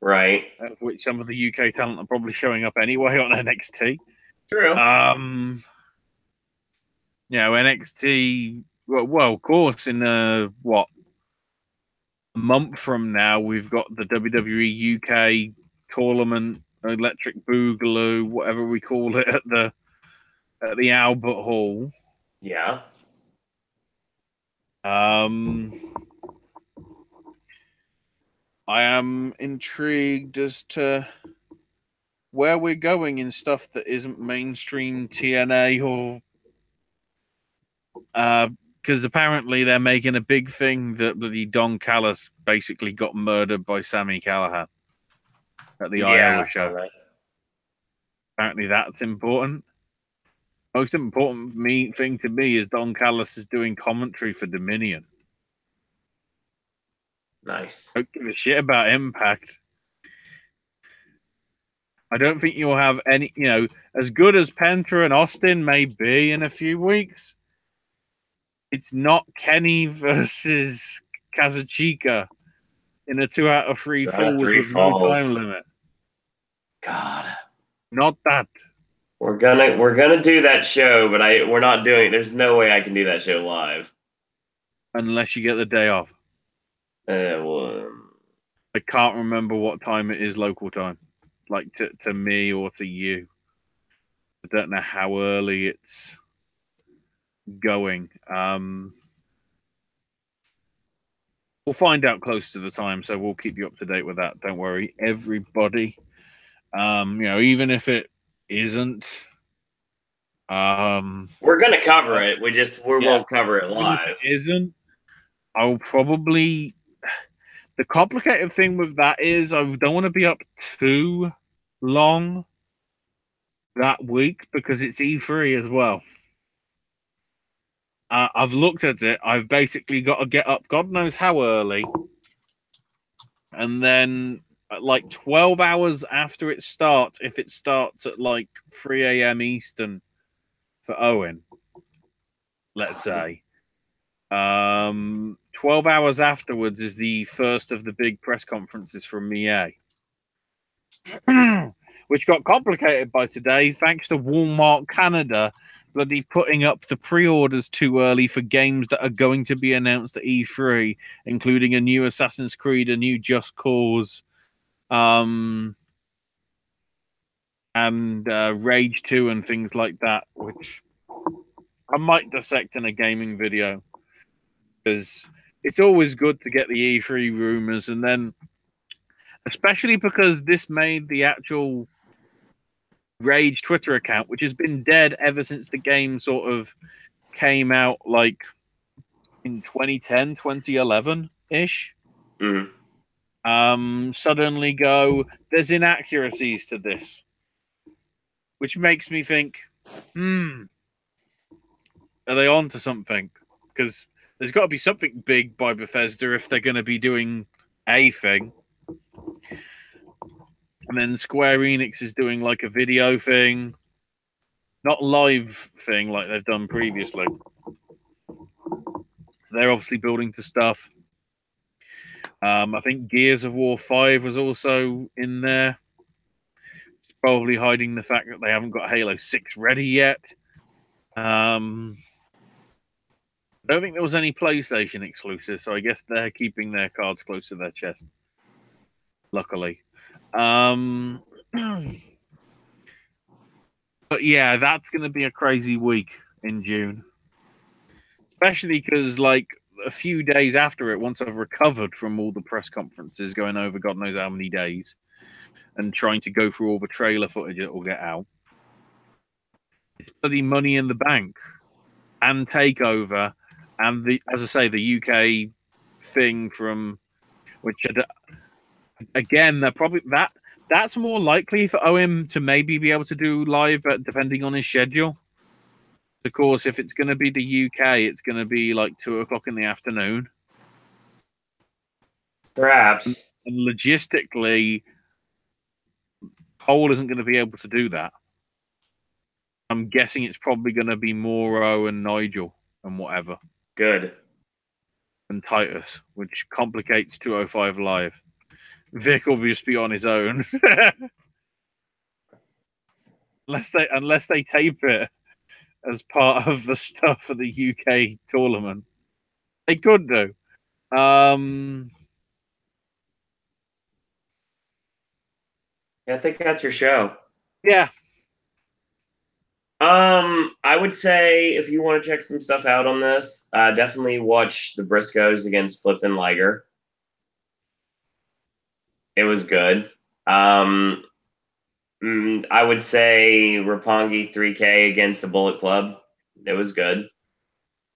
Right. Of which some of the UK talent are probably showing up anyway on NXT. True. NXT. Well, of course, in a month from now, we've got the WWE UK tournament, Electric Boogaloo, whatever we call it, at the Albert Hall. Yeah. I am intrigued as to where we're going in stuff that isn't mainstream TNA or because apparently they're making a big thing that bloody Don Callis basically got murdered by Sami Callihan at the Iowa show. Right. Apparently that's important. Most important thing to me is Don Callis is doing commentary for Dominion. Nice. Don't give a shit about Impact. I don't think you'll have any, as good as Penta and Austin may be in a few weeks, it's not Kenny versus Kazuchika in a 2 out of 3 falls with no time limit. God. Not that. We're gonna do that show, but we're not doing it. There's no way I can do that show live. Unless you get the day off. Well, I can't remember what time it is local time. Like to me or to you. I don't know how early it's going. We'll find out close to the time, so we'll keep you up to date with that. Don't worry, everybody. Even if it isn't, we're gonna cover it. We won't cover it live. If it isn't, I'll probably. The complicated thing with that is I don't want to be up too long that week because it's E3 as well. I've looked at it. I've basically got to get up God knows how early. And then like 12 hours after it starts, if it starts at like 3 a.m. Eastern for Owen, let's say, 12 hours afterwards is the first of the big press conferences from EA. Which got complicated by today thanks to Walmart Canada bloody putting up the pre-orders too early for games that are going to be announced at E3, including a new Assassin's Creed, a new Just Cause, and Rage 2 and things like that, which I might dissect in a gaming video because it's always good to get the E3 rumors, and then especially because this made the actual Rage Twitter account, which has been dead ever since the game sort of came out, like in 2010, 2011-ish. Suddenly go, there's inaccuracies to this, which makes me think, are they on to something? Because there's got to be something big by Bethesda if they're going to be doing a thing. And then Square Enix is doing like a video thing, not live thing like they've done previously. So they're obviously building to stuff. I think Gears of War 5 was also in there. It's probably hiding the fact that they haven't got Halo 6 ready yet. I don't think there was any PlayStation exclusive, so I guess they're keeping their cards close to their chest. Luckily. But yeah, that's going to be a crazy week in June. Especially because, like, a few days after it, once I've recovered from all the press conferences, going over God knows how many days, and trying to go through all the trailer footage that will get out, it's bloody Money in the Bank and Takeover, and as I say, the UK thing from which again, they're probably that's more likely for OM to maybe be able to do live, but depending on his schedule. Of course, if it's going to be the UK, it's going to be like 2:00 in the afternoon. Perhaps. And logistically, Cole isn't going to be able to do that. I'm guessing it's probably going to be Mauro and Nigel and whatever. Good. And Titus, which complicates 205 Live. Vic will just be on his own. unless they tape it as part of the stuff for the UK tournament. They could do. Yeah, I think that's your show. Yeah. I would say if you want to check some stuff out on this, definitely watch the Briscoes against Flip and Liger. It was good. I would say Roppongi 3K against the Bullet Club. It was good.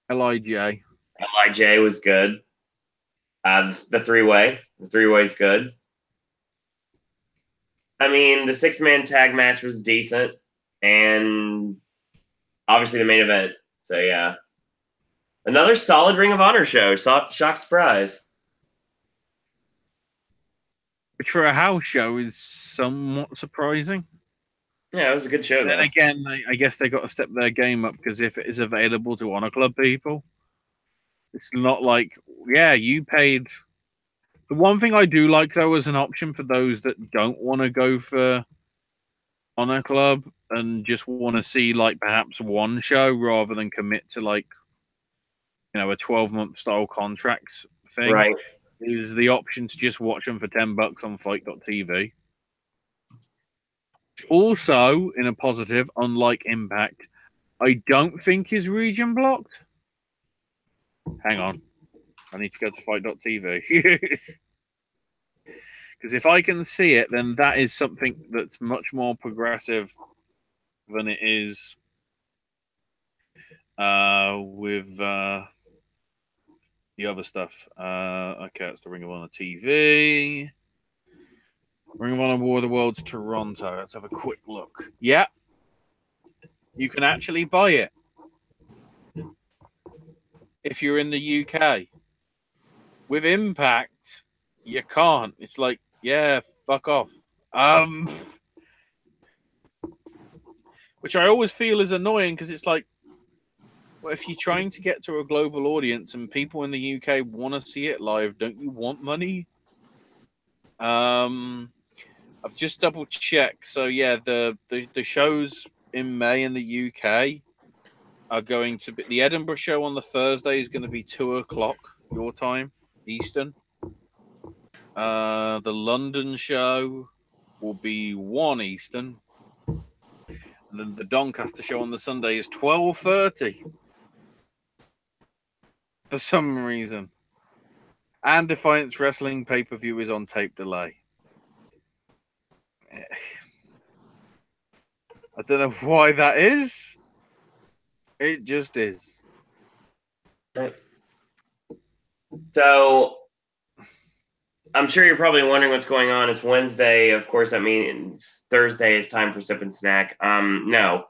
LIJ. LIJ was good. The three-way. The three-way's good. I mean, the six-man tag match was decent. And obviously the main event. So, yeah. Another solid Ring of Honor show. Shock surprise. Which for a house show is somewhat surprising. Yeah, it was a good show, though. Then again, I guess they got to step their game up because if it is available to Honor Club people, it's not like, yeah, you paid. The one thing I do like, though, as an option for those that don't want to go for Honor Club and just want to see, like, perhaps one show rather than commit to, like, a 12-month style contracts thing, right, is the option to just watch them for $10 on Fight.tv. Also, in a positive, unlike Impact, I don't think is region blocked. Hang on. I need to go to Fight.tv. Because if I can see it, then that is something that's much more progressive than it is with the other stuff. Okay, it's the Ring of Honor TV. Ring of Honor War of the Worlds Toronto. Let's have a quick look. Yeah. You can actually buy it if you're in the UK. With Impact, you can't. It's like, yeah, fuck off. Which I always feel is annoying because it's like, well, if you're trying to get to a global audience and people in the UK want to see it live, don't you want money? I've just double checked. So yeah, the shows in May in the UK are going to be the Edinburgh show on the Thursday is going to be 2:00 your time, Eastern. The London show will be 1 Eastern. And then the Doncaster show on the Sunday is 12:30. For some reason. And Defiance Wrestling pay-per-view is on tape delay. I don't know why that is. It just is. right. So, I'm sure you're probably wondering what's going on. It's Wednesday. Of course, that means Thursday is time for Sip and Snack. No.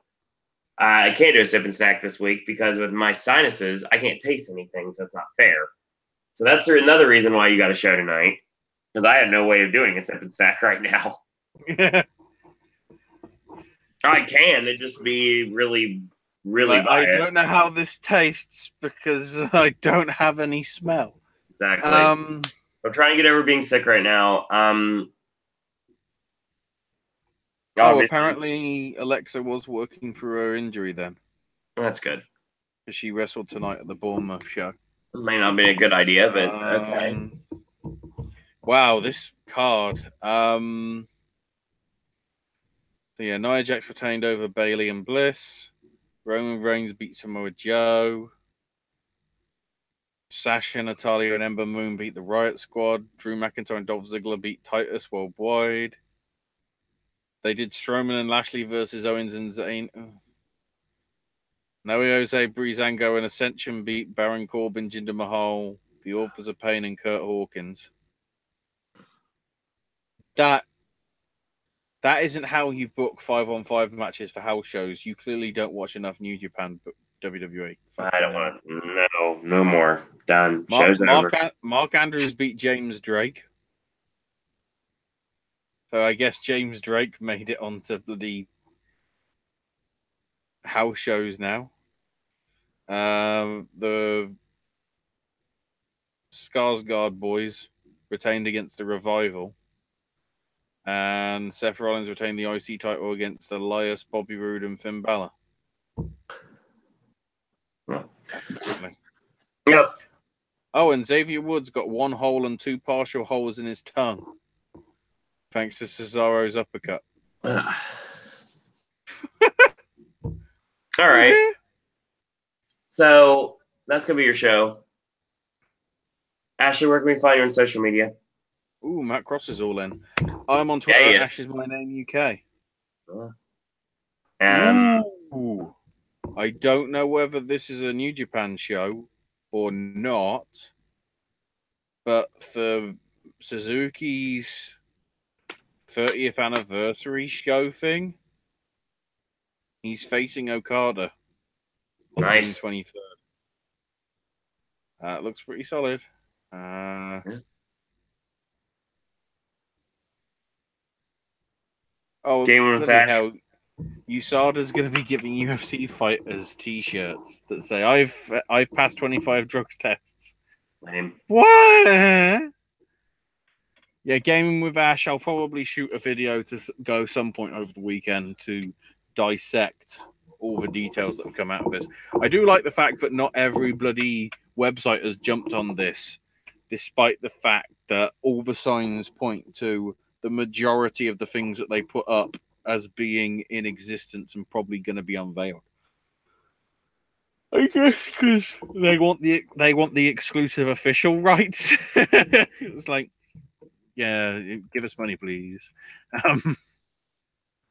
I can't do a Sip and Snack this week because with my sinuses, I can't taste anything, so it's not fair. So that's another reason why you got a show tonight, because I have no way of doing a Sip and Snack right now. I can. It'd just be really, really biased. I don't know how this tastes because I don't have any smell. Exactly. I'm trying to get over being sick right now. Apparently Alexa was working through her injury then. That's good. Because she wrestled tonight at the Bournemouth show. It may not be a good idea, but okay. Wow, this card. So yeah, Nia Jax retained over Bayley and Bliss. Roman Reigns beat Samoa Joe. Sasha, Natalya, and Ember Moon beat the Riot Squad. Drew McIntyre and Dolph Ziggler beat Titus Worldwide. They did Strowman and Lashley versus Owens and Zayn. Noe Jose, Breezango, and Ascension beat Baron Corbin, Jinder Mahal, the Authors of Pain, and Kurt Hawkins. That isn't how you book 5-on-5 matches for house shows. You clearly don't watch enough New Japan WWE. I don't want to. No more. Done. Show's over. Mark Andrews beat James Drake. So I guess James Drake made it onto the house shows now. The Skarsgård boys retained against the Revival. And Seth Rollins retained the IC title against Elias, Bobby Roode, and Finn Balor. Yep. Oh, and Xavier Woods got 1 hole and 2 partial holes in his tongue. Thanks to Cesaro's uppercut. All right. So that's going to be your show. Ashley, where can we find you on social media? Ooh, Matt Cross is all in. I'm on Twitter at Ash is my name UK. Ooh. I don't know whether this is a New Japan show or not, but for Suzuki's 30th anniversary show thing, he's facing Okada on June Nice. 23rd. Looks pretty solid. Oh, Game of bloody Fashion. hell. USADA's going to be giving UFC fighters T-shirts that say, I've passed 25 drugs tests. Lame. What? Yeah, Gaming with Ash. I'll probably shoot a video to go some point over the weekend to dissect all the details that have come out of this. I do like the fact that not every bloody website has jumped on this, despite the fact that all the signs point to the majority of the things that they put up as being in existence and probably going to be unveiled. I guess because they want the exclusive official rights. It's like, yeah, give us money, please.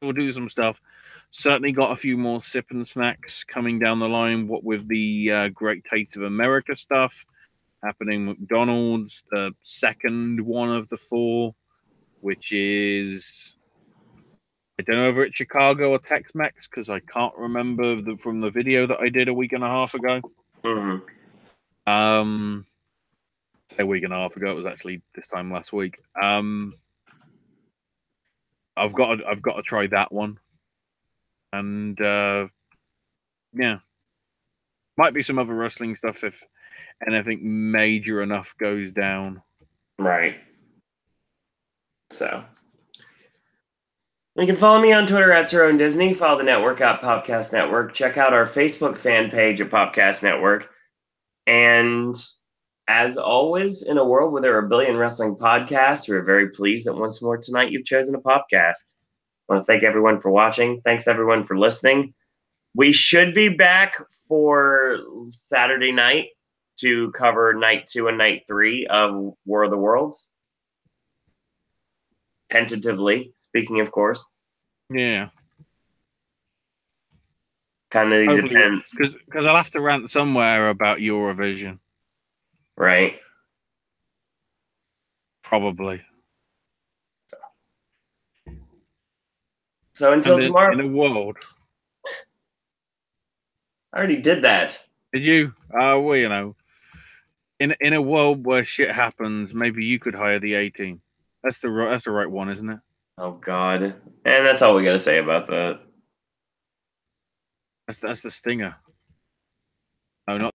We'll do some stuff. Certainly got a few more sip and snacks coming down the line. What with the Great Taste of America stuff happening, McDonald's, the second one of the 4, which is, I don't know if it's Chicago or Tex-Mex because I can't remember from the video that I did a week and a half ago. Mm-hmm. Say a week and a half ago. It was actually this time last week. I've got to try that one, and yeah, might be some other wrestling stuff if anything major enough goes down. Right. So you can follow me on Twitter at Sir Own Disney. Follow the network at Popcast Network. Check out our Facebook fan page at Popcast Network. And as always, in a world where there are a billion wrestling podcasts, we're very pleased that once more tonight you've chosen a Popcast. I want to thank everyone for watching. Thanks everyone for listening. We should be back for Saturday night to cover night 2 and night 3 of War of the Worlds. Tentatively, speaking, of course. Yeah. Kind of depends. Because I'll have to rant somewhere about Eurovision. Right. Probably. So until tomorrow. In a world. I already did that. Did you? Well, you know. In a world where shit happens, maybe you could hire the A-Team. That's the right one, isn't it? Oh God. And that's all we got to say about that. That's the stinger. No, not